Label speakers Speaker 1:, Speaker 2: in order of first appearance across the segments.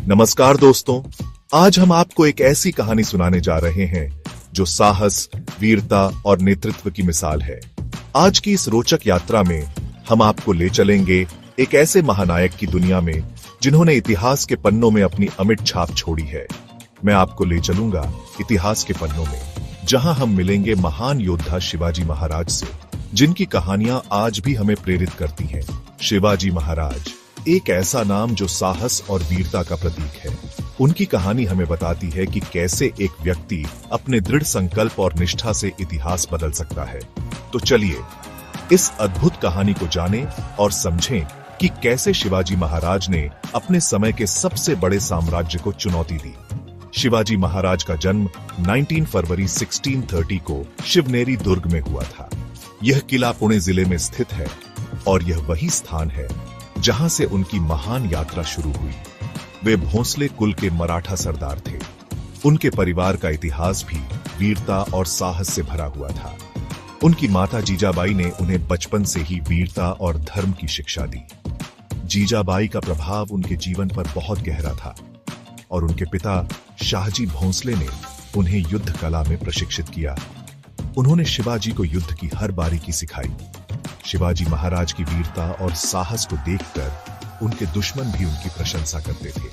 Speaker 1: नमस्कार दोस्तों, आज हम आपको एक ऐसी कहानी सुनाने जा रहे हैं जो साहस, वीरता और नेतृत्व की मिसाल है। आज की इस रोचक यात्रा में हम आपको ले चलेंगे एक ऐसे महानायक की दुनिया में जिन्होंने इतिहास के पन्नों में अपनी अमिट छाप छोड़ी है। मैं आपको ले चलूंगा इतिहास के पन्नों में, जहां हम मिलेंगे महान योद्धा शिवाजी महाराज से, जिनकी कहानियां आज भी हमें प्रेरित करती हैं। शिवाजी महाराज एक ऐसा नाम जो साहस और वीरता का प्रतीक है। उनकी कहानी हमें बताती है कि कैसे एक व्यक्ति अपने दृढ़ संकल्प और निष्ठा से इतिहास बदल सकता है। तो चलिए इस अद्भुत कहानी को जानें और समझें कि कैसे शिवाजी महाराज ने अपने समय के सबसे बड़े साम्राज्य को चुनौती दी। शिवाजी महाराज का जन्म 19 फरवरी 1630 को शिवनेरी दुर्ग में हुआ था। यह किला पुणे जिले में स्थित है और यह वही स्थान है जहां से उनकी महान यात्रा शुरू हुई। वे भोंसले कुल के मराठा सरदार थे। उनके परिवार का इतिहास भी वीरता और साहस से भरा हुआ था। उनकी माता जीजाबाई ने उन्हें बचपन से ही वीरता और धर्म की शिक्षा दी। जीजाबाई का प्रभाव उनके जीवन पर बहुत गहरा था और उनके पिता शाहजी भोंसले ने उन्हें युद्ध कला में प्रशिक्षित किया। उन्होंने शिवाजी को युद्ध की हर बारीकी सिखाई। शिवाजी महाराज की वीरता और साहस को देखकर उनके दुश्मन भी उनकी प्रशंसा करते थे।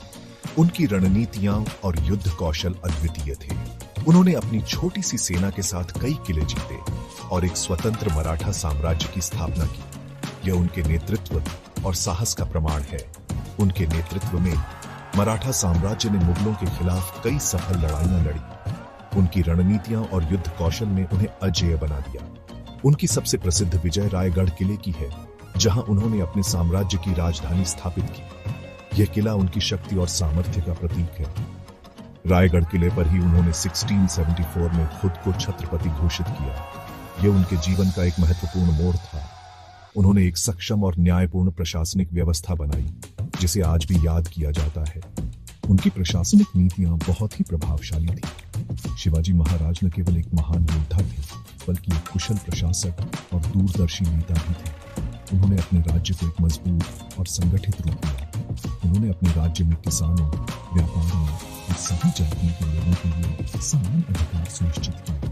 Speaker 1: उनकी रणनीतियां और युद्ध कौशल अद्वितीय थे। उन्होंने अपनी छोटी सी सेना के साथ कई किले जीते और एक स्वतंत्र मराठा साम्राज्य की स्थापना की। यह उनके नेतृत्व और साहस का प्रमाण है। उनके नेतृत्व में मराठा साम्राज्य ने मुगलों के खिलाफ कई सफल लड़ाइयां लड़ी। उनकी रणनीतियां और युद्ध कौशल ने उन्हें अजेय बना दिया। उनकी सबसे प्रसिद्ध विजय रायगढ़ किले की है, जहां उन्होंने अपने साम्राज्य की राजधानी स्थापित की। यह किला उनकी शक्ति और सामर्थ्य का प्रतीक है। रायगढ़ किले पर ही उन्होंने 1674 में खुद को छत्रपति घोषित किया। यह उनके जीवन का एक महत्वपूर्ण मोड़ था। उन्होंने एक सक्षम और न्यायपूर्ण प्रशासनिक व्यवस्था बनाई, जिसे आज भी याद किया जाता है। उनकी प्रशासनिक नीतियां बहुत ही प्रभावशाली थी। शिवाजी महाराज न केवल एक महान योद्धा थे, बल्कि एक कुशल प्रशासक और दूरदर्शी नेता भी थे। उन्होंने अपने राज्य को एक मजबूत और संगठित रूप दिया। उन्होंने अपने राज्य में किसानों, व्यापारियों और सभी जातियों के लोगों के लिए समान अधिकार सुनिश्चित किए।